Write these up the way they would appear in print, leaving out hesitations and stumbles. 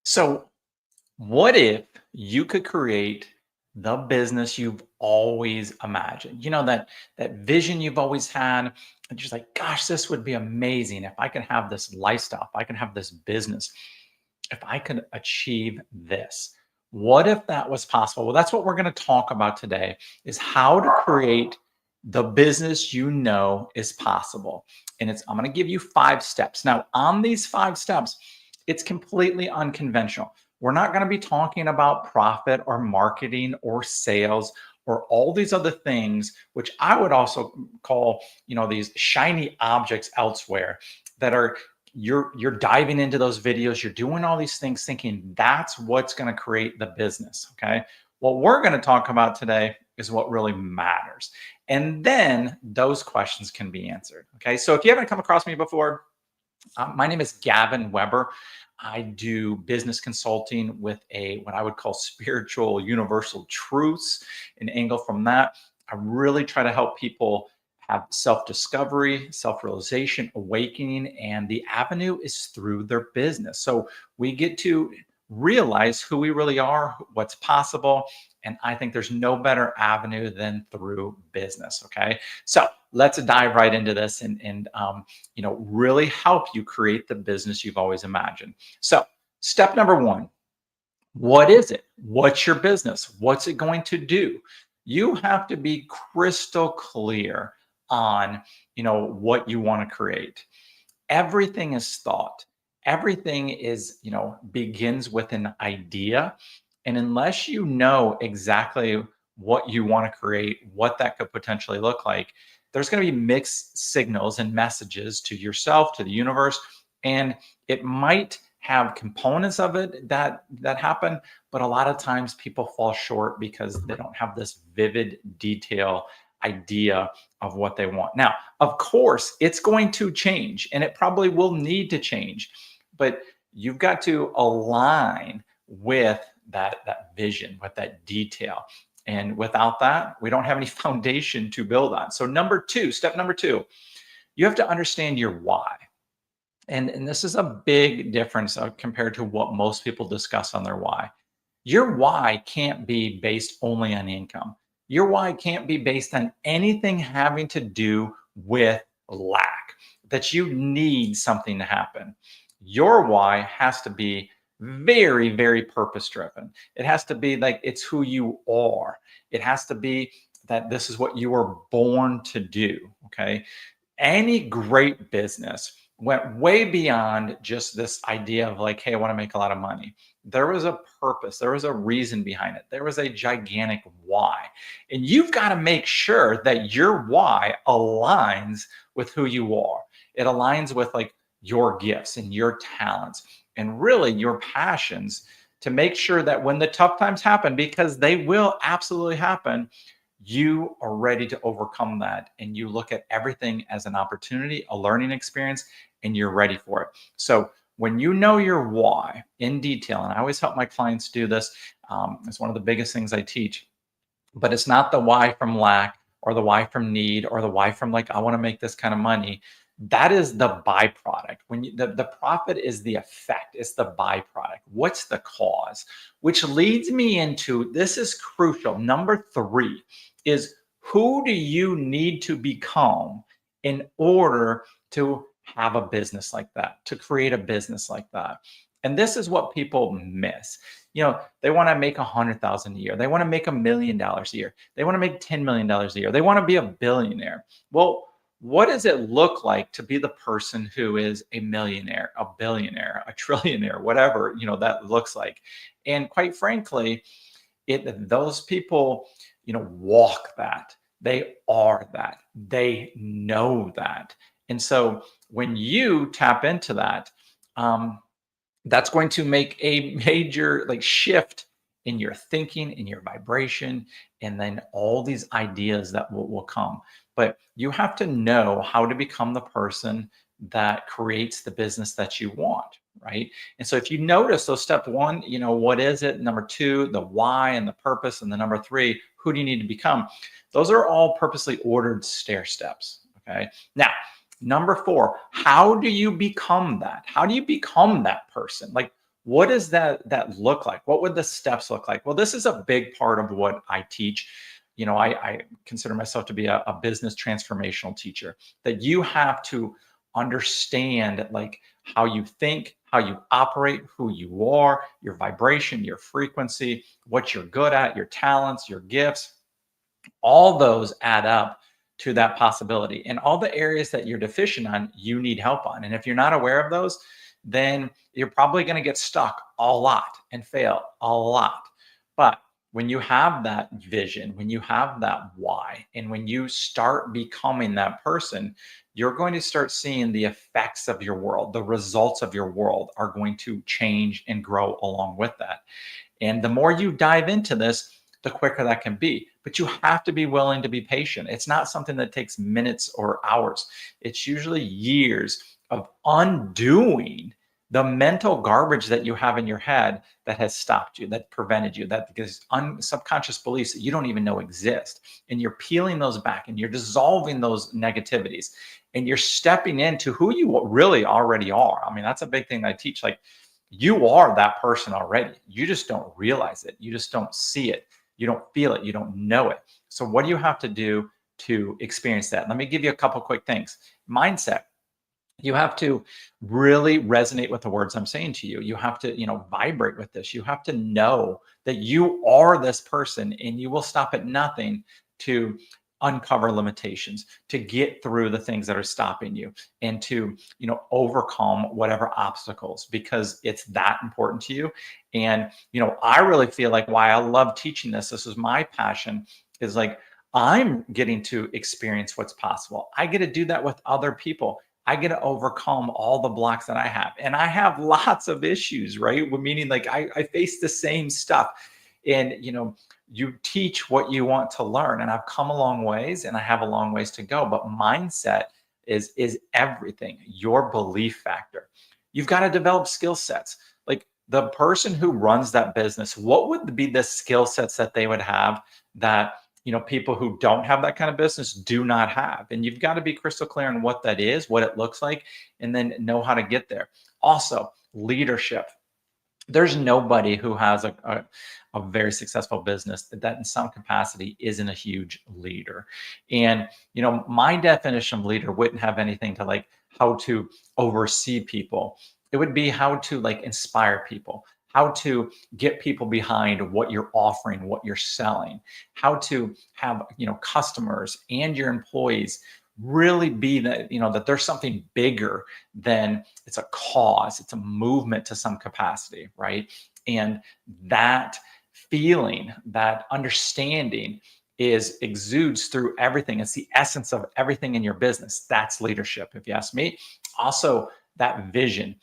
So, what if you could create the business you've always imagined? That vision you've always had, and you're just like, gosh, this would be amazing if I could have this lifestyle, if I could have this business, if I could achieve this. What if that was possible? Well, that's what we're going to talk about today is how to create the business is possible. And I'm going to give you 5 steps. Now, on these 5 steps, it's completely unconventional. We're not going to be talking about profit or marketing or sales or all these other things, which I would also call, these shiny objects elsewhere that are you're diving into those videos, you're doing all these things thinking that's what's going to create the business. Okay. What we're going to talk about today is what really matters. And then those questions can be answered. Okay. So if you haven't come across me before, my name is Gavin Weber. I do business consulting with what I would call spiritual universal truths, an angle from that. I really try to help people have self-discovery, self-realization, awakening, and the avenue is through their business. So we get to realize who we really are, what's possible, and I think there's no better avenue than through business. Okay, so let's dive right into this and really help you create the business you've always imagined. So, step number 1, what is it? What's your business? What's it going to do? You have to be crystal clear on, what you want to create. Everything is thought. Everything begins with an idea. And unless you know exactly what you want to create, what that could potentially look like, there's going to be mixed signals and messages to yourself, to the universe, and it might have components of it that happen, but a lot of times people fall short because they don't have this vivid detail idea of what they want. Now, of course, it's going to change and it probably will need to change, but you've got to align with that vision, with that detail. And without that, we don't have any foundation to build on. So step number 2, you have to understand your why. And this is a big difference compared to what most people discuss on their why. Your why can't be based only on income. Your why can't be based on anything having to do with lack, that you need something to happen. Your why has to be very, very purpose driven. It has to be like it's who you are. It has to be that this is what you were born to do. Okay. Any great business went way beyond just this idea of like, hey, I want to make a lot of money. There was a purpose, there was a reason behind it, there was a gigantic why. And you've got to make sure that your why aligns with who you are. It aligns with like your gifts and your talents and really your passions to make sure that when the tough times happen, because they will absolutely happen, you are ready to overcome that and you look at everything as an opportunity, a learning experience, and you're ready for it. So when you know your why in detail, and I always help my clients do this, it's one of the biggest things I teach, but it's not the why from lack or the why from need or the why from like, I want to make this kind of money. That is the byproduct. The profit is the effect, it's the byproduct. What's the cause? Which leads me into this is crucial. Number 3 is who do you need to become in order to have a business like that, to create a business like that? And this is what people miss. They want to make 100,000 a year. They want to make $1 million a year. They want to make $10 million a year. They want to be a billionaire. Well, what does it look like to be the person who is a millionaire, a billionaire, a trillionaire, whatever, that looks like? And quite frankly, those people, walk that. They are that. They know that. And so when you tap into that, that's going to make a major like shift in your thinking, in your vibration, and then all these ideas that will come. But you have to know how to become the person that creates the business that you want, right? And so if you notice, so step 1, what is it? Number 2, the why and the purpose, and the number 3, who do you need to become? Those are all purposely ordered stair steps. Okay. Now, number 4, how do you become that? How do you become that person? Like, What does that look like? What would the steps look like? Well, this is a big part of what I teach. I consider myself to be a business transformational teacher, that you have to understand like how you think, how you operate, who you are, your vibration, your frequency, what you're good at, your talents, your gifts, all those add up to that possibility. And all the areas that you're deficient on, you need help on. And if you're not aware of those, then you're probably going to get stuck a lot and fail a lot. But when you have that vision, when you have that why, and when you start becoming that person, you're going to start seeing the effects of your world. The results of your world are going to change and grow along with that. And the more you dive into this, the quicker that can be. But you have to be willing to be patient. It's not something that takes minutes or hours. It's usually years of undoing the mental garbage that you have in your head that has stopped you, that prevented you, that because subconscious beliefs that you don't even know exist. And you're peeling those back and you're dissolving those negativities and you're stepping into who you really already are. I mean, that's a big thing that I teach. Like, you are that person already. You just don't realize it. You just don't see it. You don't feel it. You don't know it. So what do you have to do to experience that? Let me give you a couple quick things. Mindset. You have to really resonate with the words I'm saying to you. You have to, vibrate with this. You have to know that you are this person, and you will stop at nothing to uncover limitations, to get through the things that are stopping you, and to, overcome whatever obstacles, because it's that important to you. And, I really feel like why I love teaching this is my passion, is like I'm getting to experience what's possible. I get to do that with other people. I get to overcome all the blocks that I have. And I have lots of issues, right? Meaning like I face the same stuff. And, you teach what you want to learn. And I've come a long ways and I have a long ways to go. But mindset is everything, your belief factor. You've got to develop skill sets. Like the person who runs that business, what would be the skill sets that they would have that people who don't have that kind of business do not have? And you've got to be crystal clear on what that is, what it looks like, and then know how to get there. Also, leadership. There's nobody who has a very successful business that in some capacity isn't a huge leader. And my definition of leader wouldn't have anything to like how to oversee people. It would be how to like inspire people, how to get people behind what you're offering, what you're selling, how to have customers and your employees really be that that there's something bigger than it's a cause, it's a movement to some capacity, right? And that feeling, that understanding is exudes through everything. It's the essence of everything in your business. That's leadership, if you ask me. Also, that vision.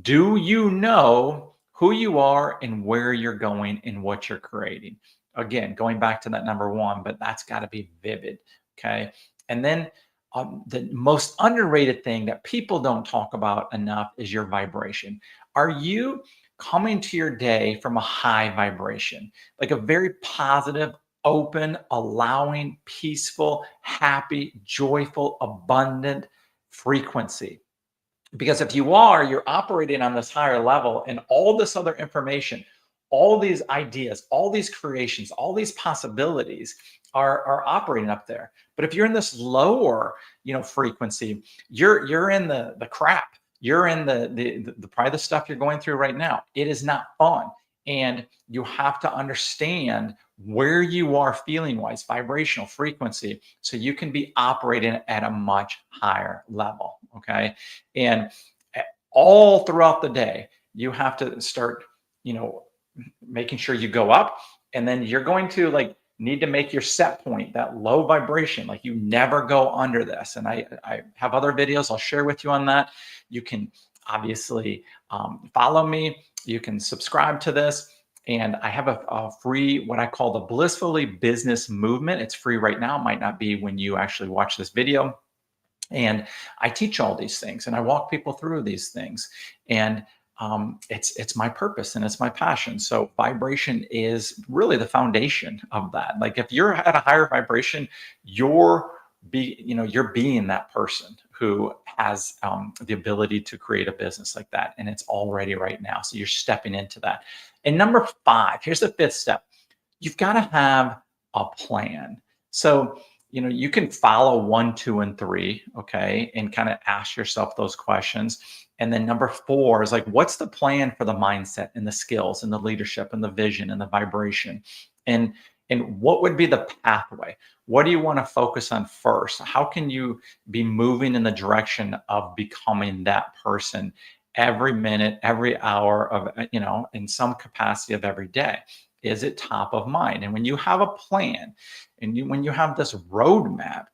Do you know who you are and where you're going and what you're creating? Again, going back to that number one, but that's got to be vivid. Okay. And then the most underrated thing that people don't talk about enough is your vibration. Are you coming to your day from a high vibration, like a very positive, open, allowing, peaceful, happy, joyful, abundant frequency? Because if you are, you're operating on this higher level, and all this other information, all these ideas, all these creations, all these possibilities are operating up there. But if you're in this lower, frequency, you're in the crap. You're in the probably the stuff you're going through right now. It is not fun. And you have to understand where you are feeling wise, vibrational frequency, so you can be operating at a much higher level. Okay. And all throughout the day, you have to start, making sure you go up, and then you're going to like need to make your set point, that low vibration. Like you never go under this. And I have other videos I'll share with you on that. You can obviously follow me. You can subscribe to this. And I have a free, what I call the Blissfully Business Movement. It's free right now. It might not be when you actually watch this video. And I teach all these things and I walk people through these things. And it's my purpose and it's my passion. So vibration is really the foundation of that. Like if you're at a higher vibration, your you're being that person who has the ability to create a business like that, and it's already right now. So you're stepping into that. And number five, here's the fifth step. You've got to have a plan. So, you can follow one, two, and three, okay, and kind of ask yourself those questions. And then number four is like, what's the plan for the mindset and the skills and the leadership and the vision and the vibration? And what would be the pathway? What do you want to focus on first? How can you be moving in the direction of becoming that person every minute, every hour of, in some capacity of every day? Is it top of mind? And when you have a plan and when you have this roadmap,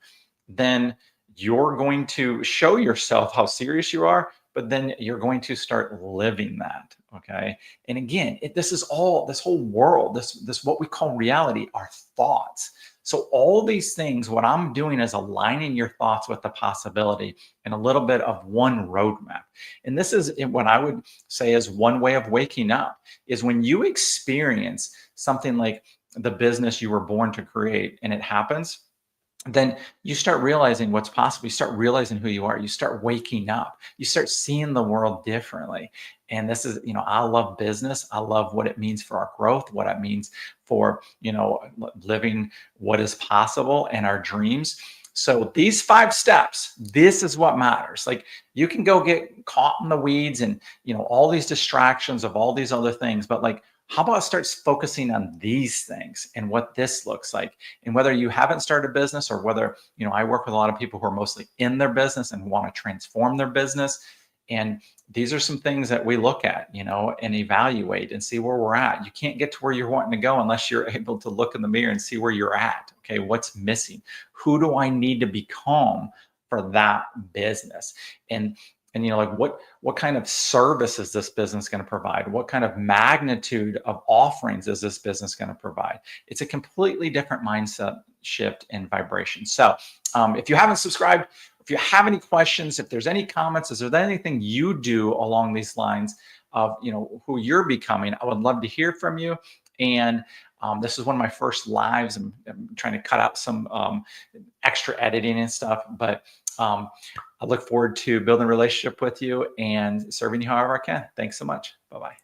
then you're going to show yourself how serious you are, but then you're going to start living that. Okay. And again, this whole world, this what we call reality, are thoughts. So all these things, what I'm doing is aligning your thoughts with the possibility and a little bit of one roadmap. And this is what I would say is one way of waking up, is when you experience something like the business you were born to create and it happens, then you start realizing what's possible. You start realizing who you are. You start waking up. You start seeing the world differently. And this is, I love business. I love what it means for our growth, what it means for, living what is possible and our dreams. So these five steps, this is what matters. Like, you can go get caught in the weeds and, all these distractions of all these other things, but like, how about start focusing on these things and what this looks like? And whether you haven't started a business, or whether, I work with a lot of people who are mostly in their business and want to transform their business. And these are some things that we look at, and evaluate and see where we're at. You can't get to where you're wanting to go unless you're able to look in the mirror and see where you're at. Okay, what's missing? Who do I need to become for that business? And like, what kind of service is this business going to provide? What kind of magnitude of offerings is this business going to provide? It's a completely different mindset shift and vibration. So if you haven't subscribed, if you have any questions, if there's any comments, is there anything you do along these lines of who you're becoming, I would love to hear from you. And this is one of my first lives. I'm trying to cut out some extra editing and stuff, but I look forward to building a relationship with you and serving you however I can. Thanks so much. Bye-bye.